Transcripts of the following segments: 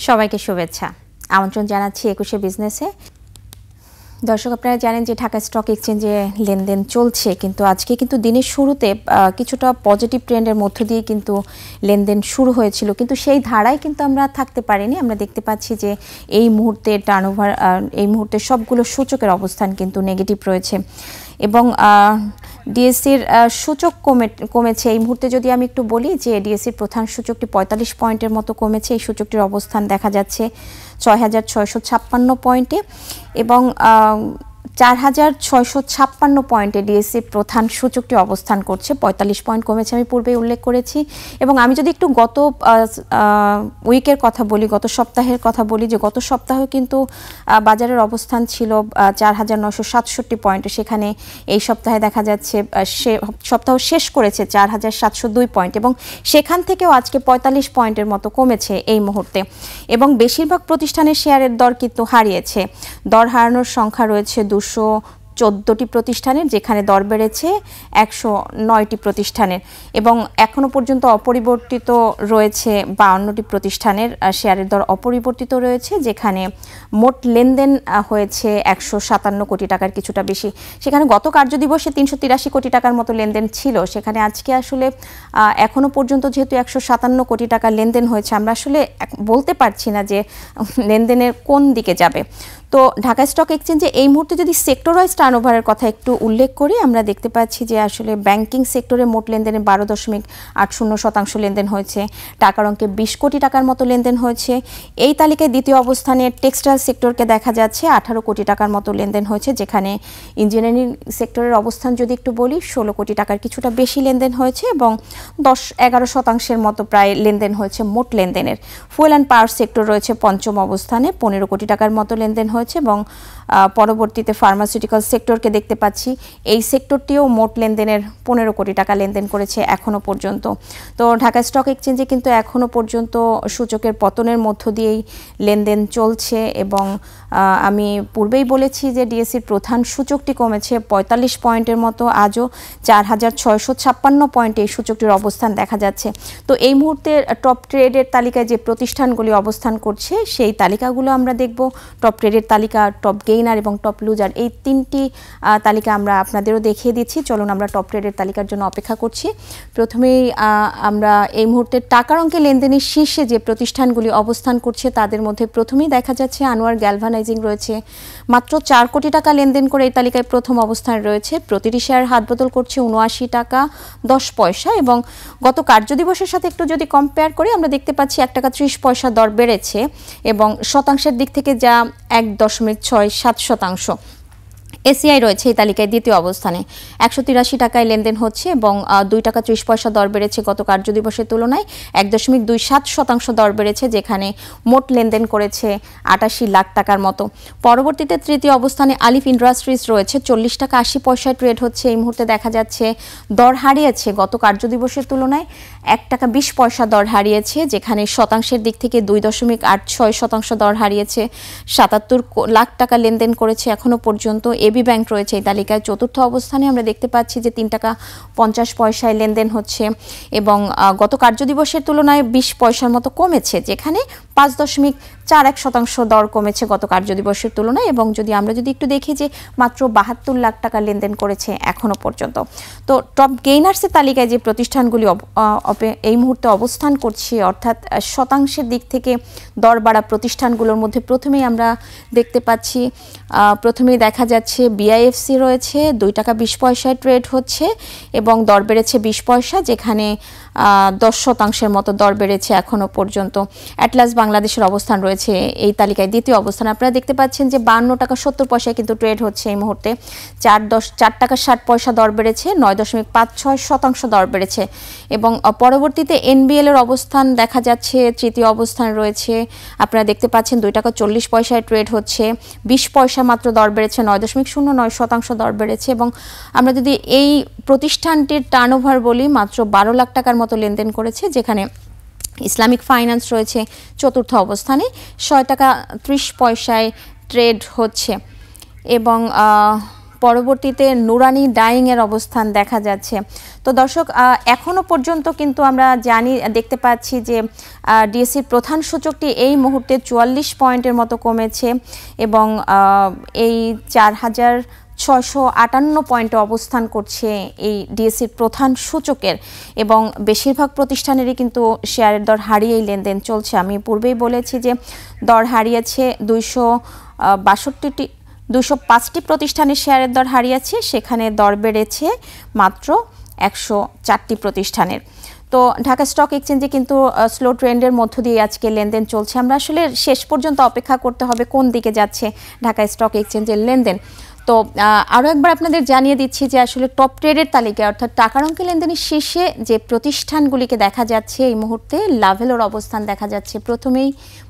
সবাইকে শুভেচ্ছা আমন্ত্রণ জানাচ্ছি ২১শে বিজনেসে। দর্শক আপনারা জানেন যে ঢাকা স্টক এক্সচেঞ্জে লেনদেন চলছে, কিন্তু আজকে কিন্তু দিনের শুরুতে কিছুটা পজিটিভ ট্রেন্ডের মধ্য দিয়ে কিন্তু লেনদেন শুরু হয়েছিল, কিন্তু সেই ধারায় কিন্তু আমরা থাকতে পারিনি। আমরা দেখতে পাচ্ছি যে এই মুহূর্তে টার্নওভার এই মুহূর্তে সবগুলো সূচকের অবস্থান কিন্তু নেগেটিভ রয়েছে এবং ডিএসসির সূচক কমেছে এই মুহূর্তে। যদি আমি একটু বলি যে ডিএসসির প্রধান সূচকটি ৪৫ পয়েন্টের মতো কমেছে। এই সূচকটির অবস্থান দেখা যাচ্ছে ৬,৬৫৬ পয়েন্টে এবং ৪,৬৫৬ পয়েন্টে ডিএসসির প্রধান সূচকটি অবস্থান করছে। ৪৫ পয়েন্ট কমেছে, আমি পূর্বেই উল্লেখ করেছি। এবং আমি যদি একটু গত উইকের কথা বলি, গত সপ্তাহের কথা বলি, যে গত সপ্তাহে কিন্তু বাজারের অবস্থান ছিল ৪,৯৬৭ পয়েন্টে, সেখানে এই সপ্তাহে দেখা যাচ্ছে সপ্তাহ শেষ করেছে ৪,৭০২ পয়েন্ট এবং সেখান থেকেও আজকে ৪৫ পয়েন্টের মতো কমেছে এই মুহূর্তে। এবং বেশিরভাগ প্রতিষ্ঠানের শেয়ারের দর কিন্তু হারিয়েছে। দর হারানোর সংখ্যা রয়েছে ২১৪টি প্রতিষ্ঠানের, যেখানে দর বেড়েছে ১০৯টি প্রতিষ্ঠানের এবং এখনও পর্যন্ত অপরিবর্তিত রয়েছে ৫২টি প্রতিষ্ঠানের শেয়ারের দর অপরিবর্তিত রয়েছে, যেখানে মোট লেনদেন হয়েছে ১৫৭ কোটি টাকার কিছুটা বেশি। সেখানে গত কার্যদিবসে ৩৮৩ কোটি টাকার মতো লেনদেন ছিল, সেখানে আজকে আসলে এখনও পর্যন্ত যেহেতু ১৫৭ কোটি টাকা লেনদেন হয়েছে, আমরা আসলে বলতে পারছি না যে লেনদেনের কোন দিকে যাবে। তো ঢাকা স্টক এক্সচেঞ্জে এই মুহূর্তে যদি সেক্টর ওয়াইজ টার্নওভারের কথা একটু উল্লেখ করি, আমরা দেখতে পাচ্ছি যে আসলে ব্যাংকিং সেক্টরে মোট লেনদেনে ১২.৮০% লেনদেন হয়েছে। টাকার অঙ্কে ২০ কোটি টাকার মতো লেনদেন হয়েছে। এই তালিকায় দ্বিতীয় অবস্থানে টেক্সটাইল সেক্টরকে দেখা যাচ্ছে, ১৮ কোটি টাকার মতো লেনদেন হয়েছে, যেখানে ইঞ্জিনিয়ারিং সেক্টরের অবস্থান যদি একটু বলি ১৬ কোটি টাকার কিছুটা বেশি লেনদেন হয়েছে এবং ১০-১১% মতো প্রায় লেনদেন হয়েছে মোট লেনদেনের। ফুয়েল অ্যান্ড পাওয়ার সেক্টর রয়েছে পঞ্চম অবস্থানে, ১৫ কোটি টাকার মতো লেনদেন হয়েছে এবং পরবর্তীতে ফার্মাসিউটিক্যাল সেক্টরকে দেখতে পাচ্ছি, এই সেক্টরটিও মোট লেনদেনের ১৫ কোটি টাকা লেনদেন করেছে এখনও পর্যন্ত। তো ঢাকা স্টক এক্সচেঞ্জে কিন্তু এখনও পর্যন্ত সূচকের পতনের মধ্য দিয়েই লেনদেন চলছে এবং আমি পূর্বেই বলেছি যে ডিএসসির প্রধান সূচকটি কমেছে ৪৫ পয়েন্টের মতো, আজও ৪,৬৫৬ পয়েন্টে এই সূচকটির অবস্থান দেখা যাচ্ছে। তো এই মুহূর্তে টপ ট্রেডের তালিকায় যে প্রতিষ্ঠানগুলি অবস্থান করছে সেই তালিকাগুলো আমরা দেখব। টপ ট্রেডের তালিকা, টপ গেইনার এবং টপ লুজার, এই তিনটি তালিকা আমরা আপনাদেরও দেখিয়ে দিচ্ছি। চলুন আমরা টপ ট্রেডের তালিকার জন্য অপেক্ষা করছি। প্রথমেই আমরা এই মুহূর্তে টাকার অঙ্কে লেনদেনের শীর্ষে যে প্রতিষ্ঠানগুলি অবস্থান করছে তাদের মধ্যে প্রথমেই দেখা যাচ্ছে আনোয়ার গ্যালভানাইজিং রয়েছে, মাত্র ৪ কোটি টাকা লেনদেন করে এই তালিকায় প্রথম অবস্থানে রয়েছে। প্রতিটি শেয়ার হাতবদল করছে ৭৯ টাকা ১০ পয়সা এবং গত কার্যদিবসের সাথে একটু যদি কম্পেয়ার করি, আমরা দেখতে পাচ্ছি ১ টাকা ৩০ পয়সা দর বেড়েছে এবং শতাংশের দিক থেকে যা ১.৬৭%। এসিআই রয়েছে এই তালিকায় দ্বিতীয় অবস্থানে, ১৮৩ টাকায় লেনদেন হচ্ছে এবং ২ টাকা ৩০ পয়সা দর বেড়েছে গত কার্যদিবসের তুলনায়। ১.২৭% দর বেড়েছে, যেখানে মোট লেনদেন করেছে ৮৮ লাখ টাকার মতো। পরবর্তীতে তৃতীয় অবস্থানে আলিফ ইন্ডাস্ট্রিজ রয়েছে, ৪০ টাকা ৮০ পয়সায় ট্রেড হচ্ছে। এই মুহূর্তে দেখা যাচ্ছে দর হারিয়েছে গত কার্যদিবসের তুলনায় ১ টাকা ২০ পয়সা দর হারিয়েছে, যেখানে শতাংশের দিক থেকে ২.৮৬% দর হারিয়েছে। ৭৭ লাখ টাকা লেনদেন করেছে এখনও পর্যন্ত। এবি ব্যাংক রয়েছে এই তালিকায় চতুর্থ অবস্থানে, আমরা দেখতে পাচ্ছি যে ৩ টাকা ৫০ পয়সায় লেনদেন হচ্ছে এবং গত কার্যদিবসের তুলনায় ২০ পয়সার মতো কমেছে, যেখানে ৫.৪১% দর কমেছে গত কার্যদিবসের তুলনায়। এবং আমরা যদি একটু দেখি যে মাত্র ৭২ লাখ টাকা লেনদেন করেছে এখনও পর্যন্ত। তো টপ গেইনার্সের তালিকায় যে প্রতিষ্ঠানগুলি এই মুহূর্তে অবস্থান করছে, অর্থাৎ শতাংশের দিক থেকে দর বাড়া প্রতিষ্ঠানগুলোর মধ্যে প্রথমেই আমরা দেখতে পাচ্ছি, প্রথমেই দেখা যাচ্ছে বিআইএফসি রয়েছে, ২ টাকা ২০ পয়সায় ট্রেড হচ্ছে এবং দর বেড়েছে ২০ পয়সা, যেখানে ১০% মতো দর বেড়েছে এখনও পর্যন্ত। অ্যাটলাস বাংলাদেশের অবস্থান রয়েছে এই তালিকায় দ্বিতীয় অবস্থান। আপনারা দেখতে পাচ্ছেন যে ৫২ টাকা ৭০ পয়সায় কিন্তু ট্রেড হচ্ছে এই মুহূর্তে। ৪ টাকা ৬০ পয়সা দর বেড়েছে, ৯.৫৬% দর বেড়েছে এবং পরবর্তীতে এনবিএল এর অবস্থান দেখা যাচ্ছে তৃতীয় অবস্থানে রয়েছে। আপনারা দেখতে পাচ্ছেন ২ টাকা ৪০ পয়সায় ট্রেড হচ্ছে, ২০ পয়সা মাত্র দর বেড়েছে, ৯.০৯% দর বেড়েছে। এবং আমরা যদি এই প্রতিষ্ঠানটির টার্নওভার বলি, মাত্র ১২ লাখ টাকার মতো লেনদেন করেছে, যেখানে ইসলামিক ফাইন্যান্স রয়েছে চতুর্থ অবস্থানে, ৬ টাকা ৩০ পয়সায় ট্রেড হচ্ছে এবং পরবর্তীতে নুরানি ডাইং এর অবস্থান দেখা যাচ্ছে। তো দর্শক এখনো পর্যন্ত কিন্তু আমরা দেখতে পাচ্ছি যে ডিএসসির প্রধান সূচকটি এই মুহূর্তে 44 পয়েন্টের মতো কমেছে এবং এই 4658 পয়েন্টে অবস্থান করছে এই ডিএসসির প্রধান সূচকের এবং বেশিরভাগ প্রতিষ্ঠানেরই কিন্তু শেয়ারের দর হারিয়েই লেনদেন চলছে। আমি পূর্বেই বলেছি যে দর হারিয়েছে 205টি প্রতিষ্ঠানের শেয়ারের দর হারিয়েছে, সেখানে দর বেড়েছে মাত্র 104টি প্রতিষ্ঠানের। তো ঢাকা স্টক এক্সচেঞ্জে কিন্তু স্লো ট্রেন্ডের মধ্য দিয়ে আজকে লেনদেন চলছে। আমরা আসলে শেষ পর্যন্ত অপেক্ষা করতে হবে কোন দিকে যাচ্ছে ঢাকা স্টক এক্সচেঞ্জের লেনদেন। তো আরও একবার আপনাদের জানিয়ে দিচ্ছি যে আসলে টপ ট্রেডের তালিকায় অর্থাৎ টাকার অঙ্কে লেনদেনের শীর্ষে যে প্রতিষ্ঠানগুলিকে দেখা যাচ্ছে এই মুহূর্তে লাভেলোর অবস্থান দেখা যাচ্ছে। প্রথমেই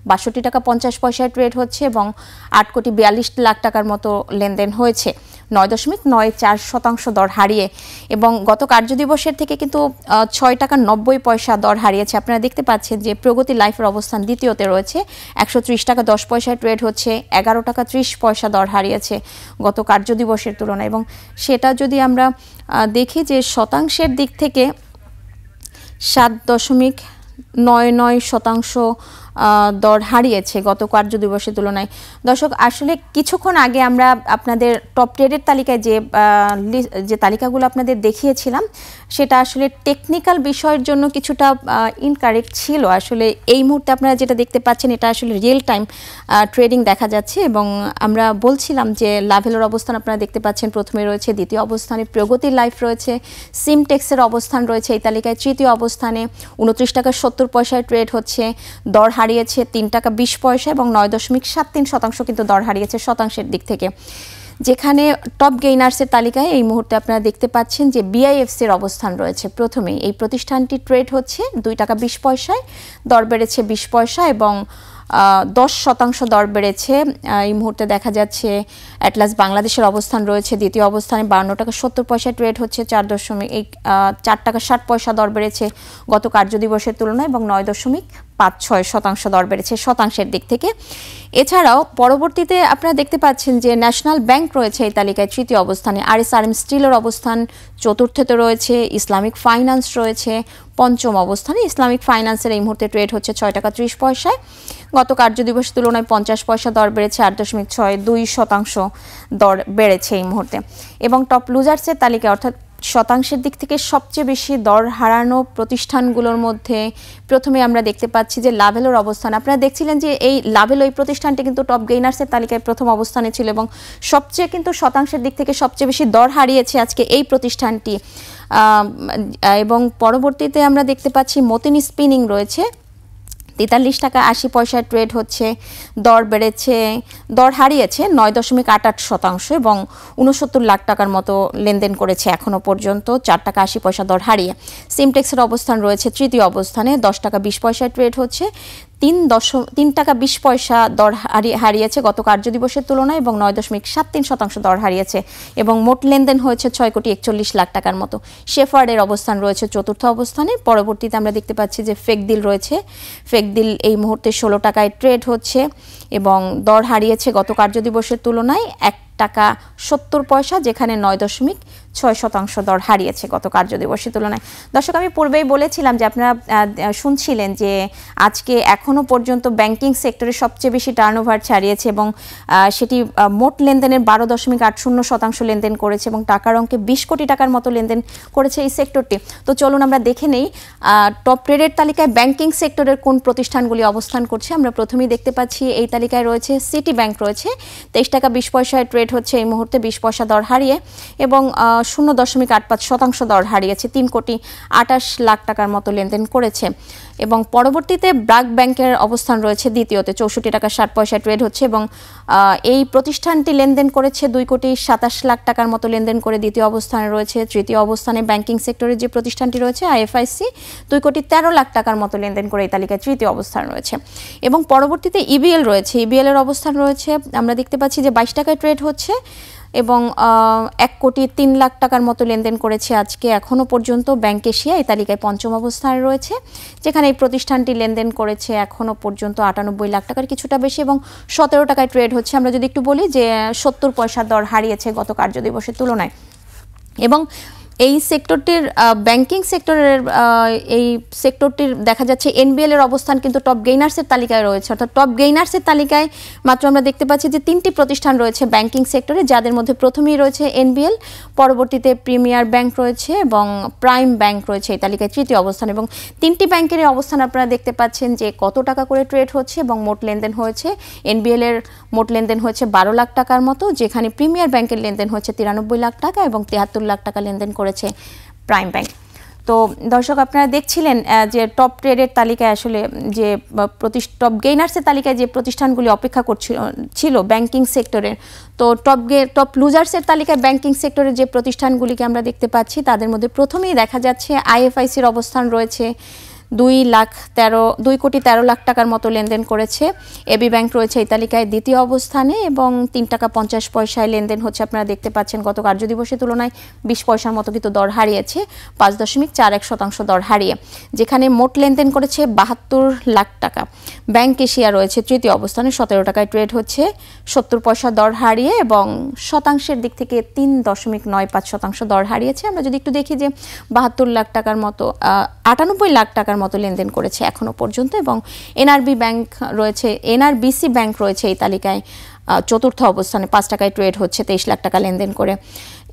৬২ টাকা ৫০ পয়সায় ট্রেড হচ্ছে এবং ৮,৪২,০০,০০০ টাকার মতো লেনদেন হয়েছে ৯.৯৪% দর হারিয়ে, এবং গত কার্যদিবসের থেকে কিন্তু ৬ টাকা ৯০ পয়সা দর হারিয়েছে। আপনারা দেখতে পাচ্ছেন যে প্রগতি লাইফের অবস্থান দ্বিতীয়তে রয়েছে, ১৩০ টাকা ১০ পয়সায় ট্রেড হচ্ছে, ১১ টাকা ৩০ পয়সা দর হারিয়েছে গত কার্যদিবসের তুলনায়। এবং সেটা যদি আমরা দেখি যে শতাংশের দিক থেকে ৭.৯৯% দর হারিয়েছে গত কার্যদিবসের তুলনায়। দর্শক আসলে কিছুক্ষণ আগে আমরা আপনাদের টপ ট্রেডের তালিকায় যে তালিকাগুলো আপনাদের দেখিয়েছিলাম সেটা আসলে টেকনিক্যাল বিষয়ের জন্য কিছুটা ইনকারেক্ট ছিল। আসলে এই মুহূর্তে আপনারা যেটা দেখতে পাচ্ছেন এটা আসলে রিয়েল টাইম ট্রেডিং দেখা যাচ্ছে এবং আমরা বলছিলাম যে লাভেলোর অবস্থান আপনারা দেখতে পাচ্ছেন প্রথমে রয়েছে, দ্বিতীয় অবস্থানে প্রগতি লাইফ রয়েছে, সিমটেক্সের অবস্থান রয়েছে এই তালিকায় তৃতীয় অবস্থানে, ২৯ টাকা ৭০ পয়সায় ট্রেড হচ্ছে, দর হারিয়েছে ৩ টাকা ২০ পয়সা এবং ৯.৭৩% কিন্তু দর হারিয়েছে শতাংশের দিক থেকে। যেখানে টপ গেইনার্সের তালিকায় এই মুহূর্তে আপনারা দেখতে পাচ্ছেন যে বিআইএফসির অবস্থান রয়েছে প্রথমেই। এই প্রতিষ্ঠানটি ট্রেড হচ্ছে ২ টাকা ২০ পয়সায়, দর বেড়েছে ২০ পয়সা এবং 10% দর বেড়েছে। এই মুহূর্তে দেখা যাচ্ছে অ্যাটলাস বাংলাদেশের অবস্থান রয়েছে দ্বিতীয় অবস্থানে, ৫২ টাকা ৭০ পয়সায় ট্রেড হচ্ছে, ৪ টাকা ৬০ পয়সা দর বেড়েছে গত কার্যদিবসের তুলনায় এবং ৯.৫৬% দর বেড়েছে শতাংশের দিক থেকে। এছাড়াও পরবর্তীতে আপনারা দেখতে পাচ্ছেন যে ন্যাশনাল ব্যাংক রয়েছে এই তালিকায় তৃতীয় অবস্থানে, আরএসআরএম স্টিলের অবস্থান চতুর্থতে রয়েছে, ইসলামিক ফাইন্যান্স রয়েছে পঞ্চম অবস্থানে। ইসলামিক ফাইন্যান্সের এই মুহূর্তে ট্রেড হচ্ছে ৬ টাকা ৩০ পয়সায়, গত কার্যদিবসের তুলনায় ৫০ পয়সা দর বেড়েছে, ৮.৬২% দর বেড়েছে এই মুহূর্তে। এবং টপ লুজার্সের তালিকায় অর্থাৎ শতাংশের দিক থেকে সবচেয়ে বেশি দর হারানো প্রতিষ্ঠানগুলোর মধ্যে প্রথমে আমরা দেখতে পাচ্ছি যে লাভেলোর অবস্থান। আপনারা দেখছিলেন যে এই লাভেলো এই প্রতিষ্ঠানটি কিন্তু টপ গেইনার্সের তালিকায় প্রথম অবস্থানে ছিল এবং সবচেয়ে কিন্তু শতাংশের দিক থেকে সবচেয়ে বেশি দর হারিয়েছে আজকে এই প্রতিষ্ঠানটি। এবং পরবর্তীতে আমরা দেখতে পাচ্ছি মতিনি স্পিনিং রয়েছে, ৪৩ টাকা ৮০ পয়সায় ট্রেড হচ্ছে, দর হারিয়েছে ৯.৮৮% এবং ৬৯ লাখ টাকার মতো লেনদেন করেছে এখনো পর্যন্ত, ৪ টাকা ৮০ পয়সা দর হারিয়ে। সিমটেক্সের অবস্থান রয়েছে তৃতীয় অবস্থানে, ১০ টাকা ২০ পয়সায় ট্রেড হচ্ছে, ৩ টাকা ২০ পয়সা দর হারিয়েছে গত কার্যদিবসের তুলনায় এবং ৯.৭৩% দর হারিয়েছে এবং মোট লেনদেন হয়েছে ৬.৪১ লাখ টাকার মতো। শেফার্ডের অবস্থান রয়েছে চতুর্থ অবস্থানে। পরবর্তীতে আমরা দেখতে পাচ্ছি যে ফেকদিল রয়েছে, ফেকদিল এই মুহূর্তে ১৬ টাকায় ট্রেড হচ্ছে এবং দর হারিয়েছে গত কার্যদিবসের তুলনায় ১ টাকা ৭০ পয়সা, যেখানে ৯.৬% দর হারিয়েছে গত কার্যদিবসের তুলনায়। দর্শক আমি পূর্বেই বলেছিলাম যে আপনারা শুনছিলেন যে আজকে এখনো পর্যন্ত ব্যাংকিং সেক্টরে সবচেয়ে বেশি টার্নওভার ছাড়িয়েছে এবং সেটি মোট লেনদেনের ১২.৮০% লেনদেন করেছে এবং টাকার অঙ্কে ২০ কোটি টাকার মতো লেনদেন করেছে এই সেক্টরটি। তো চলুন আমরা দেখে নেই টপ ট্রেডের তালিকায় ব্যাংকিং সেক্টরের কোন প্রতিষ্ঠানগুলি অবস্থান করছে। আমরা প্রথমেই দেখতে পাচ্ছি এই তালিকায় রয়েছে সিটি ব্যাংক রয়েছে, ২৩ টাকা ২০ পয়সায় ট্রেড হচ্ছে এই মুহূর্তে ২০ পয়সা দর হারিয়ে এবং 0.৮৫% দর হারিয়েছে, ৩.২৮ লাখ টাকার মতো লেনদেন করেছে। এবং পরবর্তীতে ব্র্যাক ব্যাংকের অবস্থান রয়েছে দ্বিতীয়তে, ৬৪ টাকা ৬০ পয়সায় ট্রেড হচ্ছে এবং এই প্রতিষ্ঠানটি লেনদেন করেছে ২.২৭ লাখ টাকার মতো লেনদেন করে দ্বিতীয় অবস্থানে রয়েছে। তৃতীয় অবস্থানে ব্যাংকিং সেক্টরের যে প্রতিষ্ঠানটি রয়েছে আইএফআইসি, ২.১৩ লাখ টাকার মতো লেনদেন করে এই তালিকায় তৃতীয় অবস্থান রয়েছে। এবং পরবর্তীতে ইবিএল রয়েছে, ইবিএল এর অবস্থান রয়েছে আমরা দেখতে পাচ্ছি যে ২২ টাকায় ট্রেড হচ্ছে হচ্ছে এবং 1,03,00,000 টাকার মতো লেনদেন করেছে আজকে এখনও পর্যন্ত। ব্যাংক এশিয়া এই তালিকায় পঞ্চম অবস্থানে রয়েছে, যেখানে এই প্রতিষ্ঠানটি লেনদেন করেছে এখনও পর্যন্ত 98 লাখ টাকার কিছুটা বেশি এবং 17 টাকায় ট্রেড হচ্ছে। আমরা যদি একটু বলি যে 70 পয়সা দর হারিয়েছে গত কার্যদিবসের তুলনায়। এবং এই সেক্টরটির ব্যাংকিং সেক্টরের এই সেক্টরটির দেখা যাচ্ছে এনবিএল এর অবস্থান কিন্তু টপ গেইনার্সের তালিকায় রয়েছে, অর্থাৎ টপ গেইনার্সের তালিকায় মাত্র আমরা দেখতে পাচ্ছি যে 3টি প্রতিষ্ঠান রয়েছে ব্যাংকিং সেক্টরে, যাদের মধ্যে প্রথমেই রয়েছে এনবিএল, পরবর্তীতে প্রিমিয়ার ব্যাংক রয়েছে এবং প্রাইম ব্যাংক রয়েছে এই তালিকায় তৃতীয় অবস্থান। এবং 3টি ব্যাংকের অবস্থান আপনারা দেখতে পাচ্ছেন যে কত টাকা করে ট্রেড হচ্ছে এবং মোট লেনদেন হয়েছে। এনবিএল এর মোট লেনদেন হয়েছে 12 লাখ টাকার মতো, যেখানে প্রিমিয়ার ব্যাংকের লেনদেন হচ্ছে 93 লাখ টাকা এবং 73 লাখ টাকা লেনদেন করেছে প্রাইম ব্যাংক। তো দর্শক আপনারা দেখছিলেন যে টপ ট্রেডের তালিকায় আসলে যে টপ গেইনার্সের তালিকায় যে প্রতিষ্ঠানগুলি অপেক্ষা ছিল ব্যাংকিং সেক্টরের, তো টপ লুজার্সের তালিকায় ব্যাংকিং সেক্টরের যে প্রতিষ্ঠানগুলিকে আমরা দেখতে পাচ্ছি তাদের মধ্যে প্রথমেই দেখা যাচ্ছে আইএফআইসির অবস্থান রয়েছে 2,13,00,000 টাকার মতো লেনদেন করেছে। এবি ব্যাংক রয়েছে এই তালিকায় দ্বিতীয় অবস্থানে এবং 3 টাকা 50 পয়সায় লেনদেন হচ্ছে। আপনারা দেখতে পাচ্ছেন গত কার্যদিবসের তুলনায় 20 পয়সার মতো কিন্তু দর হারিয়েছে, 5.41% দর হারিয়ে, যেখানে মোট লেনদেন করেছে 72 লাখ টাকা। ব্যাংক এশিয়া রয়েছে তৃতীয় অবস্থানে, 17 টাকায় ট্রেড হচ্ছে, 70 পয়সা দর হারিয়ে এবং শতাংশের দিক থেকে 3.95% দর হারিয়েছে। আমরা যদি একটু দেখি যে 72 লাখ টাকার মতো 98 লাখ টাকার মতো লেনদেন করেছে এখনো পর্যন্ত। এবং এনআরবিসি ব্যাংক রয়েছে এই তালিকায় চতুর্থ অবস্থানে, 5 টাকায় ট্রেড হচ্ছে, 23 লাখ টাকা লেনদেন করে।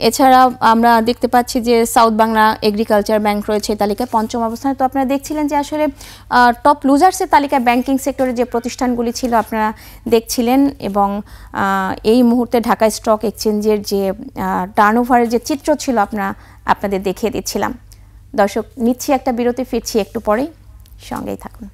এছাড়া আমরা দেখতে পাচ্ছি যে সাউথ বাংলা এগ্রিকালচার ব্যাংক রয়েছে এই তালিকায় পঞ্চম অবস্থানে। তো আপনারা দেখছিলেন যে আসলে টপ লুজার্সের তালিকায় ব্যাংকিং সেক্টরে যে প্রতিষ্ঠানগুলি ছিল আপনারা দেখছিলেন এবং এই মুহূর্তে ঢাকা স্টক এক্সচেঞ্জের যে টার্নওভারের যে চিত্র ছিল আপনাদের দেখিয়ে দিচ্ছিলাম। দর্শক নিচ্ছি একটা বিরতি, ফিরছি একটু পরেই, সঙ্গেই থাকুন।